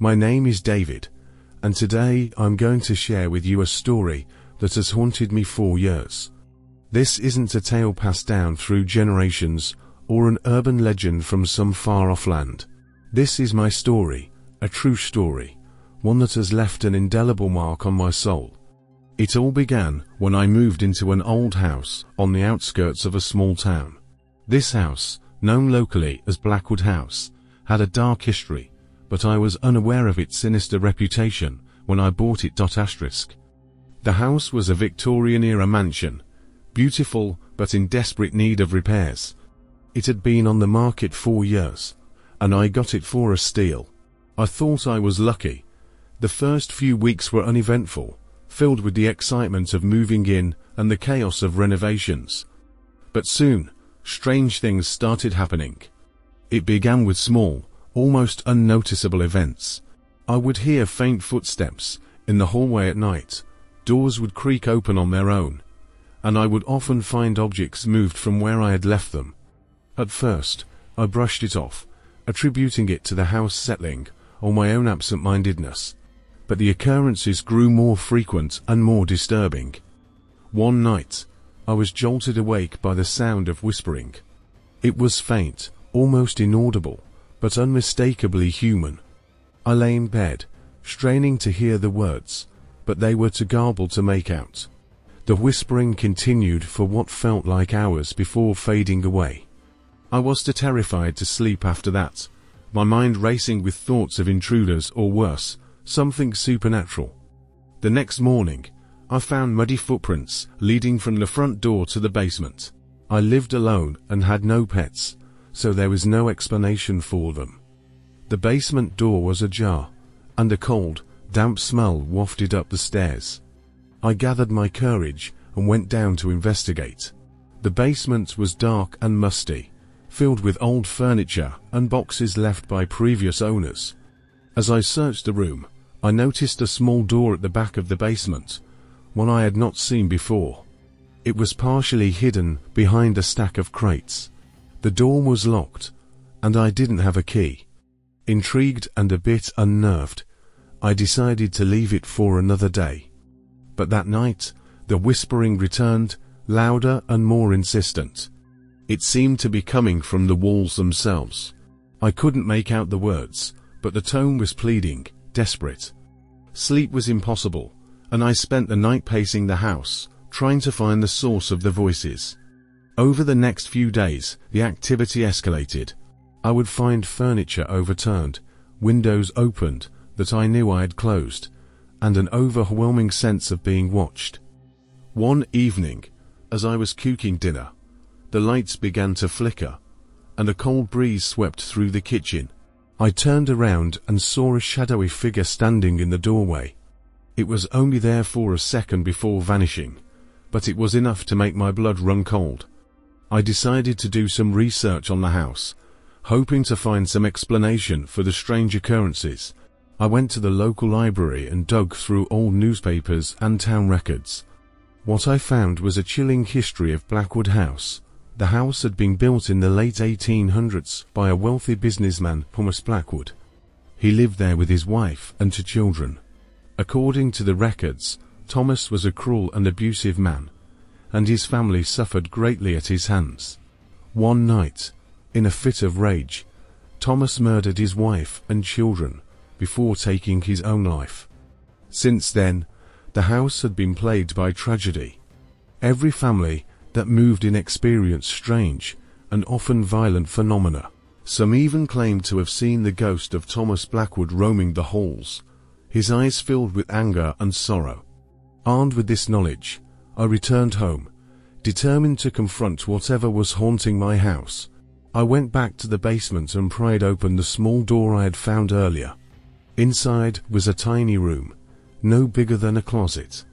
My name is David, and today I'm going to share with you a story that has haunted me for years. This isn't a tale passed down through generations or an urban legend from some far-off land. This is my story, a true story, one that has left an indelible mark on my soul. It all began when I moved into an old house on the outskirts of a small town. This house, known locally as Blackwood House, had a dark history, but I was unaware of its sinister reputation when I bought it. The house was a Victorian-era mansion, beautiful but in desperate need of repairs. It had been on the market 4 years, and I got it for a steal. I thought I was lucky. The first few weeks were uneventful, filled with the excitement of moving in and the chaos of renovations. But soon, strange things started happening. It began with small, almost unnoticeable events. I would hear faint footsteps in the hallway at night, doors would creak open on their own, and I would often find objects moved from where I had left them. At first, I brushed it off, attributing it to the house settling or my own absent-mindedness. But the occurrences grew more frequent and more disturbing. One night, I was jolted awake by the sound of whispering. It was faint, almost inaudible, but unmistakably human. I lay in bed, straining to hear the words, but they were too garbled to make out. The whispering continued for what felt like hours before fading away. I was too terrified to sleep after that, my mind racing with thoughts of intruders or worse, something supernatural. The next morning, I found muddy footprints leading from the front door to the basement. I lived alone and had no pets, so there was no explanation for them. The basement door was ajar, and a cold, damp smell wafted up the stairs. I gathered my courage and went down to investigate. The basement was dark and musty, filled with old furniture and boxes left by previous owners. As I searched the room, I noticed a small door at the back of the basement, one I had not seen before. It was partially hidden behind a stack of crates. The door was locked, and I didn't have a key. Intrigued and a bit unnerved, I decided to leave it for another day. But that night, the whispering returned, louder and more insistent. It seemed to be coming from the walls themselves. I couldn't make out the words, but the tone was pleading, desperate. Sleep was impossible, and I spent the night pacing the house, trying to find the source of the voices. Over the next few days, the activity escalated. I would find furniture overturned, windows opened that I knew I had closed, and an overwhelming sense of being watched. One evening, as I was cooking dinner, the lights began to flicker, and a cold breeze swept through the kitchen. I turned around and saw a shadowy figure standing in the doorway. It was only there for a second before vanishing, but it was enough to make my blood run cold. I decided to do some research on the house, hoping to find some explanation for the strange occurrences. I went to the local library and dug through old newspapers and town records. What I found was a chilling history of Blackwood House. The house had been built in the late 1800s by a wealthy businessman, Thomas Blackwood. He lived there with his wife and 2 children. According to the records, Thomas was a cruel and abusive man, and his family suffered greatly at his hands. One night, in a fit of rage, Thomas murdered his wife and children before taking his own life. Since then, the house had been plagued by tragedy. Every family that moved in experienced strange and often violent phenomena. Some even claimed to have seen the ghost of Thomas Blackwood roaming the halls, his eyes filled with anger and sorrow. Armed with this knowledge, I returned home, determined to confront whatever was haunting my house. I went back to the basement and pried open the small door I had found earlier. Inside was a tiny room, no bigger than a closet.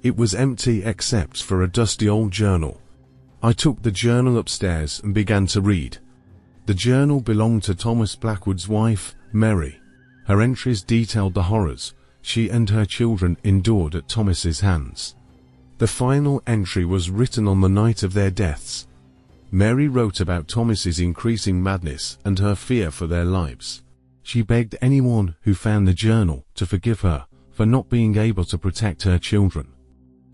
It was empty except for a dusty old journal. I took the journal upstairs and began to read. The journal belonged to Thomas Blackwood's wife, Mary. Her entries detailed the horrors she and her children endured at Thomas's hands. The final entry was written on the night of their deaths. Mary wrote about Thomas's increasing madness and her fear for their lives. She begged anyone who found the journal to forgive her for not being able to protect her children.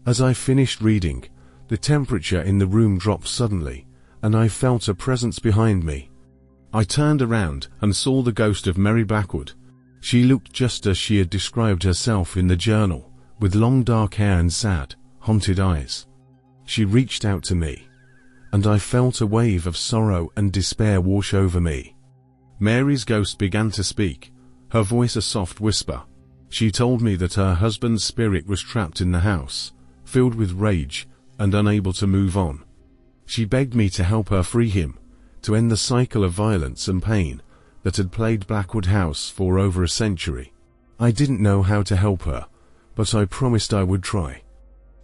As I finished reading, the temperature in the room dropped suddenly, and I felt a presence behind me. I turned around and saw the ghost of Mary Blackwood. She looked just as she had described herself in the journal, with long dark hair and sad, haunted eyes. She reached out to me, and I felt a wave of sorrow and despair wash over me. Mary's ghost began to speak, her voice a soft whisper. She told me that her husband's spirit was trapped in the house, filled with rage and unable to move on. She begged me to help her free him, to end the cycle of violence and pain that had plagued Blackwood House for over a century. I didn't know how to help her, but I promised I would try.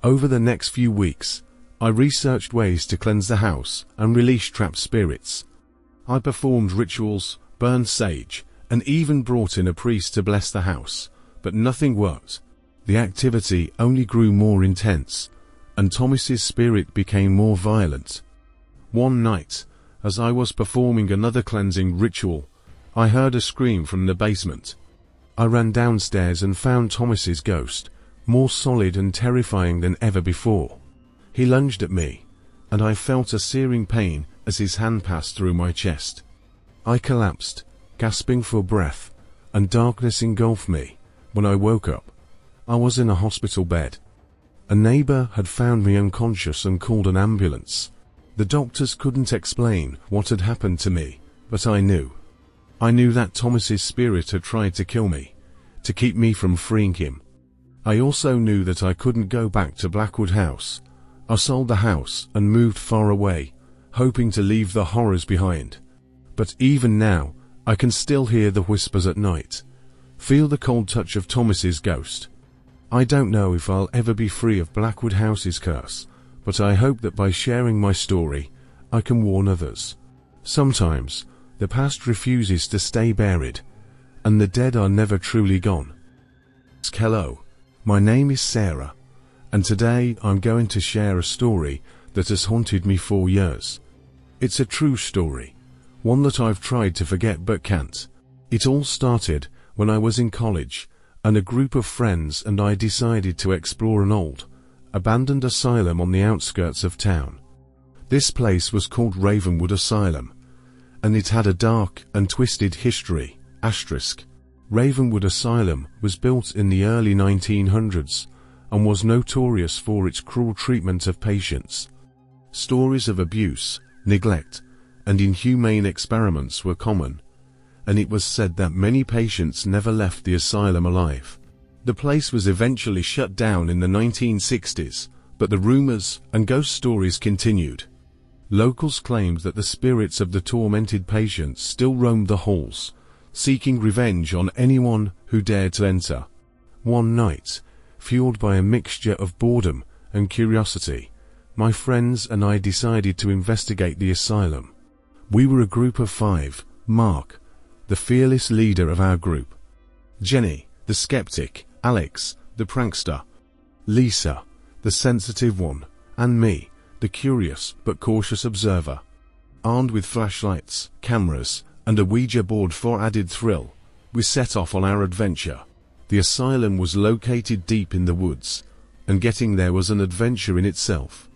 Over the next few weeks, I researched ways to cleanse the house and release trapped spirits. I performed rituals, burned sage, and even brought in a priest to bless the house, but nothing worked. The activity only grew more intense, and Thomas's spirit became more violent. One night, as I was performing another cleansing ritual, I heard a scream from the basement. I ran downstairs and found Thomas's ghost, more solid and terrifying than ever before. He lunged at me, and I felt a searing pain as his hand passed through my chest. I collapsed, gasping for breath, and darkness engulfed me. When I woke up, I was in a hospital bed. A neighbor had found me unconscious and called an ambulance. The doctors couldn't explain what had happened to me, but I knew. I knew that Thomas's spirit had tried to kill me, to keep me from freeing him. I also knew that I couldn't go back to Blackwood House. I sold the house and moved far away, hoping to leave the horrors behind. But even now, I can still hear the whispers at night, feel the cold touch of Thomas's ghost. I don't know if I'll ever be free of Blackwood House's curse, but I hope that by sharing my story, I can warn others. Sometimes, the past refuses to stay buried, and the dead are never truly gone. Hello, my name is Sarah, and today I'm going to share a story that has haunted me for years. It's a true story, one that I've tried to forget but can't. It all started when I was in college, and a group of friends and I decided to explore an old, abandoned asylum on the outskirts of town. This place was called Ravenwood Asylum, and it had a dark and twisted history. Ravenwood Asylum was built in the early 1900s and was notorious for its cruel treatment of patients. Stories of abuse, neglect, and inhumane experiments were common, and it was said that many patients never left the asylum alive. The place was eventually shut down in the 1960s, but the rumors and ghost stories continued. Locals claimed that the spirits of the tormented patients still roamed the halls, seeking revenge on anyone who dared to enter. One night, fueled by a mixture of boredom and curiosity, my friends and I decided to investigate the asylum. We were a group of 5: Mark, the fearless leader of our group; Jenny, the skeptic; Alex, the prankster; Lisa, the sensitive one; and me, the curious but cautious observer. Armed with flashlights, cameras, and a Ouija board for added thrill, we set off on our adventure. The asylum was located deep in the woods, and getting there was an adventure in itself.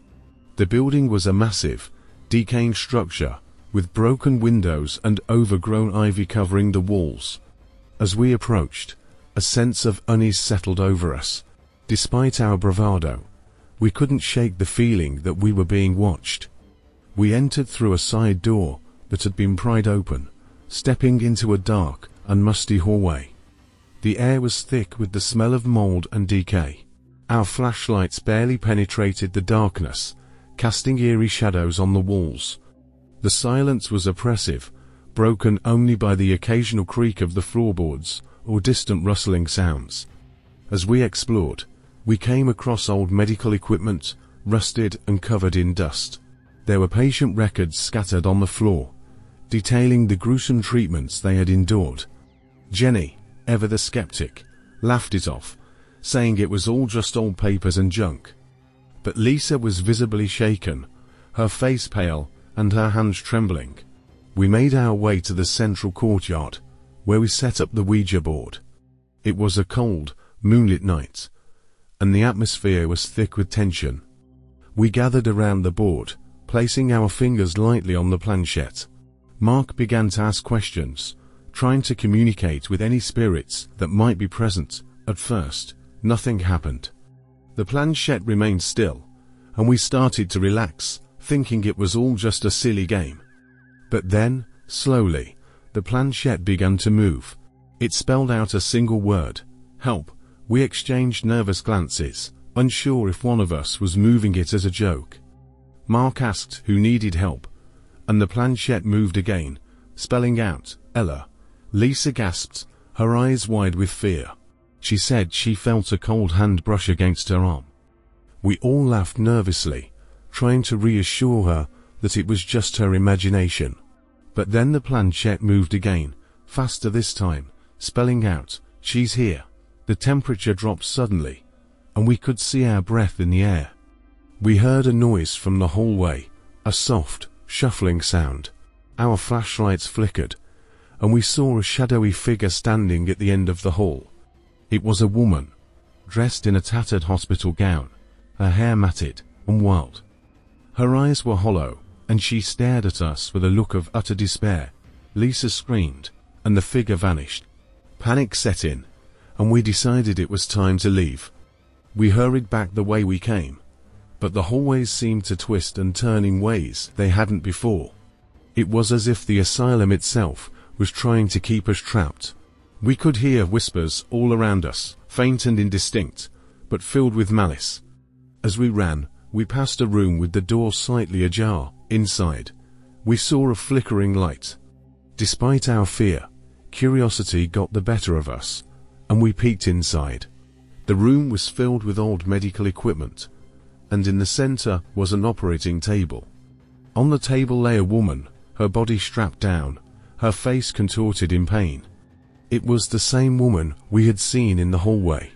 The building was a massive, decaying structure, with broken windows and overgrown ivy covering the walls. As we approached, a sense of unease settled over us. Despite our bravado, we couldn't shake the feeling that we were being watched. We entered through a side door that had been pried open, stepping into a dark and musty hallway. The air was thick with the smell of mold and decay. Our flashlights barely penetrated the darkness, casting eerie shadows on the walls. The silence was oppressive, broken only by the occasional creak of the floorboards or distant rustling sounds. As we explored, we came across old medical equipment, rusted and covered in dust. There were patient records scattered on the floor, detailing the gruesome treatments they had endured. Jenny, ever the skeptic, laughed it off, saying it was all just old papers and junk. But Lisa was visibly shaken, her face pale and her hands trembling. We made our way to the central courtyard, where we set up the Ouija board. It was a cold, moonlit night, and the atmosphere was thick with tension. We gathered around the board, placing our fingers lightly on the planchette. Mark began to ask questions, trying to communicate with any spirits that might be present. At first, nothing happened. The planchette remained still, and we started to relax, thinking it was all just a silly game. But then, slowly, the planchette began to move. It spelled out a single word: help. We exchanged nervous glances, unsure if one of us was moving it as a joke. Mark asked who needed help, and the planchette moved again, spelling out Ella. Lisa gasped, her eyes wide with fear. She said she felt a cold hand brush against her arm. We all laughed nervously, trying to reassure her that it was just her imagination. But then the planchette moved again, faster this time, spelling out, she's here. The temperature dropped suddenly, and we could see our breath in the air. We heard a noise from the hallway, a soft, shuffling sound. Our flashlights flickered, and we saw a shadowy figure standing at the end of the hall. It was a woman, dressed in a tattered hospital gown, her hair matted and wild. Her eyes were hollow, and she stared at us with a look of utter despair. Lisa screamed, and the figure vanished. Panic set in, and we decided it was time to leave. We hurried back the way we came, but the hallways seemed to twist and turn in ways they hadn't before. It was as if the asylum itself was trying to keep us trapped. We could hear whispers all around us, faint and indistinct, but filled with malice. As we ran, we passed a room with the door slightly ajar. Inside, we saw a flickering light. Despite our fear, curiosity got the better of us, and we peeked inside. The room was filled with old medical equipment, and in the center was an operating table. On the table lay a woman, her body strapped down, her face contorted in pain. It was the same woman we had seen in the hallway.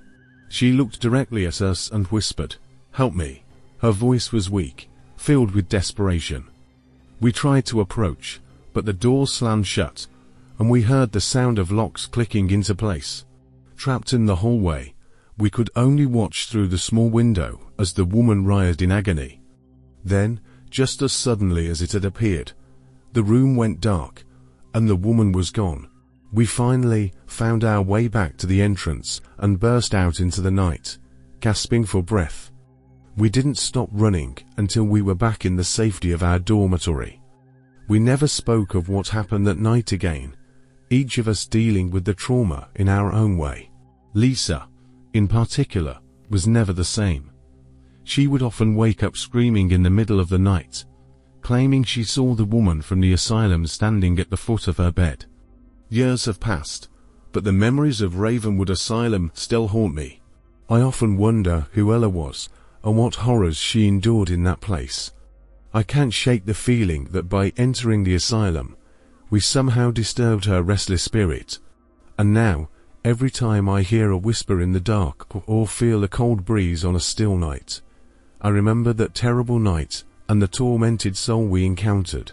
She looked directly at us and whispered, "Help me." Her voice was weak, filled with desperation. We tried to approach, but the door slammed shut, and we heard the sound of locks clicking into place. Trapped in the hallway, we could only watch through the small window as the woman writhed in agony. Then, just as suddenly as it had appeared, the room went dark, and the woman was gone. We finally found our way back to the entrance and burst out into the night, gasping for breath. We didn't stop running until we were back in the safety of our dormitory. We never spoke of what happened that night again, each of us dealing with the trauma in our own way. Lisa, in particular, was never the same. She would often wake up screaming in the middle of the night, claiming she saw the woman from the asylum standing at the foot of her bed. Years have passed, but the memories of Ravenwood Asylum still haunt me. I often wonder who Ella was and what horrors she endured in that place. I can't shake the feeling that by entering the asylum, we somehow disturbed her restless spirit. And now, every time I hear a whisper in the dark or feel a cold breeze on a still night, I remember that terrible night and the tormented soul we encountered.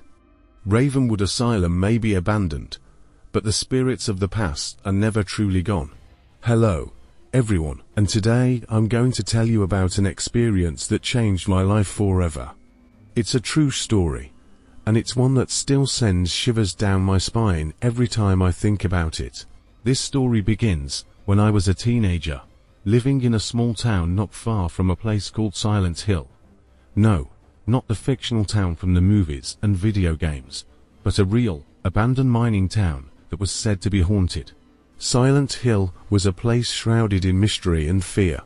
Ravenwood Asylum may be abandoned, but the spirits of the past are never truly gone. Hello, everyone, and today I'm going to tell you about an experience that changed my life forever. It's a true story, and it's one that still sends shivers down my spine every time I think about it. This story begins when I was a teenager, living in a small town not far from a place called Silent Hill. No, not the fictional town from the movies and video games, but a real, abandoned mining town that was said to be haunted. Silent Hill was a place shrouded in mystery and fear.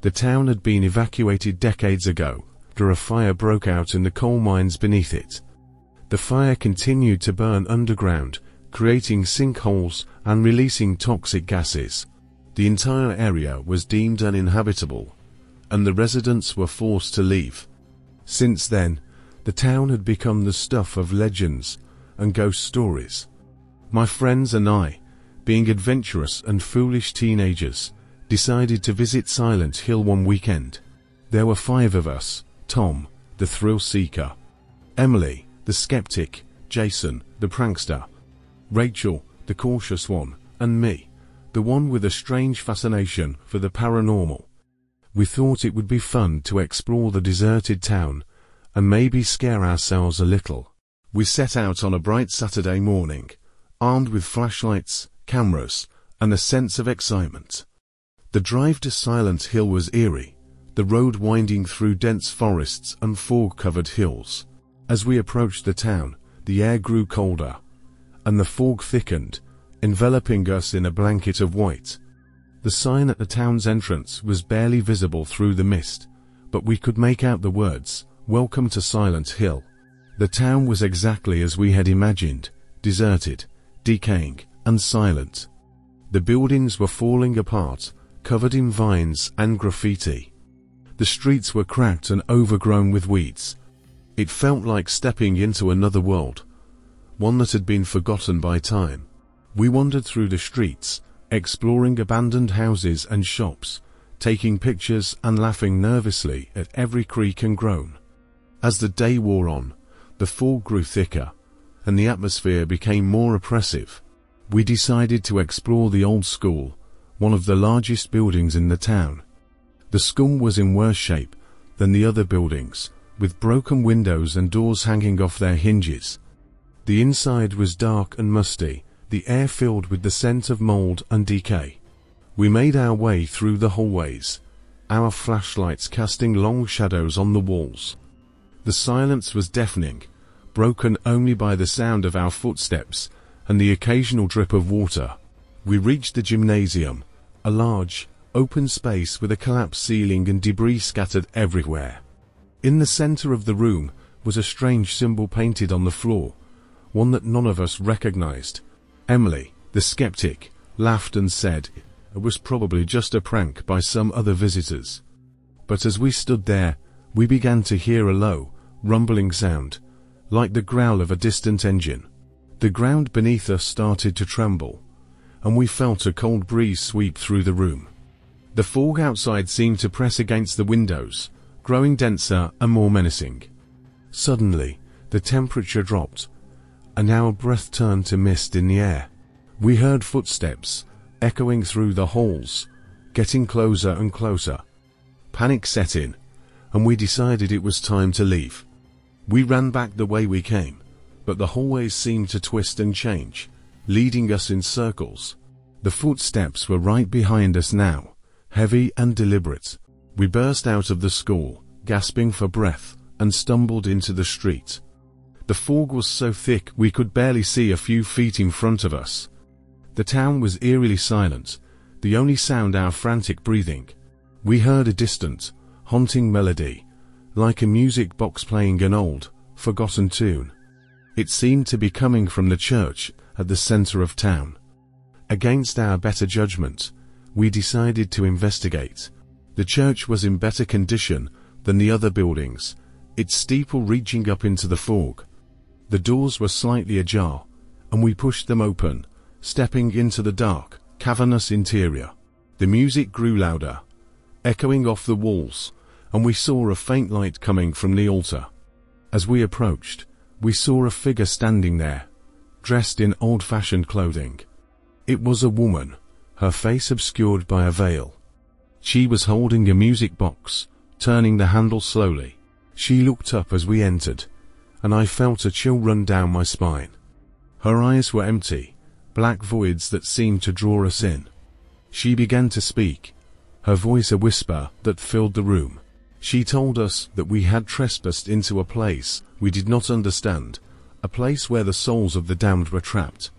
The town had been evacuated decades ago after a fire broke out in the coal mines beneath it. The fire continued to burn underground, creating sinkholes and releasing toxic gases. The entire area was deemed uninhabitable, and the residents were forced to leave. Since then, the town had become the stuff of legends and ghost stories. My friends and I, being adventurous and foolish teenagers, decided to visit Silent Hill one weekend. There were 5 of us: Tom, the thrill seeker; Emily, the skeptic; Jason, the prankster; Rachel, the cautious one, and me, the one with a strange fascination for the paranormal. We thought it would be fun to explore the deserted town and maybe scare ourselves a little. We set out on a bright Saturday morning, armed with flashlights, cameras, and a sense of excitement. The drive to Silent Hill was eerie, the road winding through dense forests and fog-covered hills. As we approached the town, the air grew colder, and the fog thickened, enveloping us in a blanket of white. The sign at the town's entrance was barely visible through the mist, but we could make out the words, "Welcome to Silent Hill." The town was exactly as we had imagined, deserted, decaying, and silent. The buildings were falling apart, covered in vines and graffiti. The streets were cracked and overgrown with weeds. It felt like stepping into another world, one that had been forgotten by time. We wandered through the streets, exploring abandoned houses and shops, taking pictures and laughing nervously at every creak and groan. As the day wore on, the fog grew thicker, and the atmosphere became more oppressive. We decided to explore the old school, one of the largest buildings in the town. The school was in worse shape than the other buildings, with broken windows and doors hanging off their hinges. The inside was dark and musty, the air filled with the scent of mold and decay. We made our way through the hallways, our flashlights casting long shadows on the walls. The silence was deafening, broken only by the sound of our footsteps and the occasional drip of water. We reached the gymnasium, a large, open space with a collapsed ceiling and debris scattered everywhere. In the center of the room was a strange symbol painted on the floor, one that none of us recognized. Emily, the skeptic, laughed and said it was probably just a prank by some other visitors. But as we stood there, we began to hear a low, rumbling sound, like the growl of a distant engine. The ground beneath us started to tremble, and we felt a cold breeze sweep through the room. The fog outside seemed to press against the windows, growing denser and more menacing. Suddenly, the temperature dropped, and our breath turned to mist in the air. We heard footsteps, echoing through the halls, getting closer and closer. Panic set in, and we decided it was time to leave. We ran back the way we came, but the hallways seemed to twist and change, leading us in circles. The footsteps were right behind us now, heavy and deliberate. We burst out of the school, gasping for breath, and stumbled into the street. The fog was so thick we could barely see a few feet in front of us. The town was eerily silent, the only sound our frantic breathing. We heard a distant, haunting melody, like a music box playing an old, forgotten tune. It seemed to be coming from the church at the center of town. Against our better judgment, we decided to investigate. The church was in better condition than the other buildings, its steeple reaching up into the fog. The doors were slightly ajar, and we pushed them open, stepping into the dark, cavernous interior. The music grew louder, echoing off the walls, and we saw a faint light coming from the altar. As we approached, we saw a figure standing there, dressed in old-fashioned clothing. It was a woman, her face obscured by a veil. She was holding a music box, turning the handle slowly. She looked up as we entered, and I felt a chill run down my spine. Her eyes were empty, black voids that seemed to draw us in. She began to speak, her voice a whisper that filled the room. She told us that we had trespassed into a place we did not understand, a place where the souls of the damned were trapped.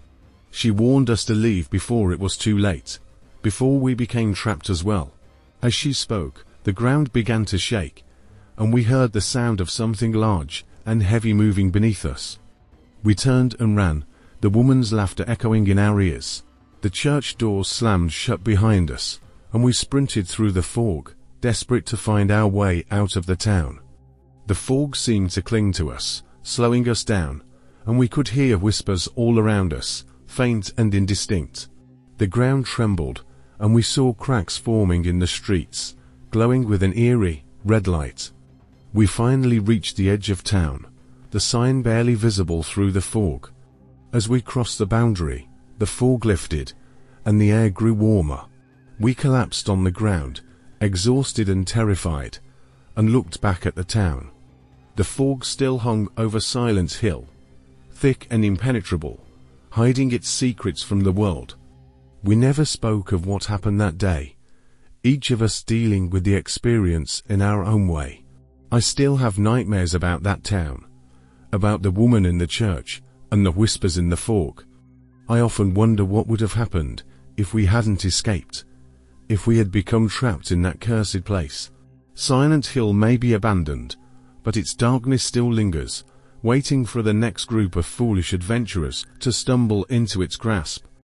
She warned us to leave before it was too late, before we became trapped as well. As she spoke, the ground began to shake, and we heard the sound of something large and heavy moving beneath us. We turned and ran, the woman's laughter echoing in our ears. The church doors slammed shut behind us, and we sprinted through the fog, desperate to find our way out of the town. The fog seemed to cling to us, slowing us down, and we could hear whispers all around us, faint and indistinct. The ground trembled, and we saw cracks forming in the streets, glowing with an eerie, red light. We finally reached the edge of town, the sign barely visible through the fog. As we crossed the boundary, The fog lifted, and the air grew warmer. We collapsed on the ground, exhausted and terrified, and looked back at the town. The fog still hung over Silent Hill, thick and impenetrable, hiding its secrets from the world. We never spoke of what happened that day, each of us dealing with the experience in our own way. I still have nightmares about that town, about the woman in the church and the whispers in the fog. I often wonder what would have happened if we hadn't escaped, if we had become trapped in that cursed place. Silent Hill may be abandoned, but its darkness still lingers, waiting for the next group of foolish adventurers to stumble into its grasp.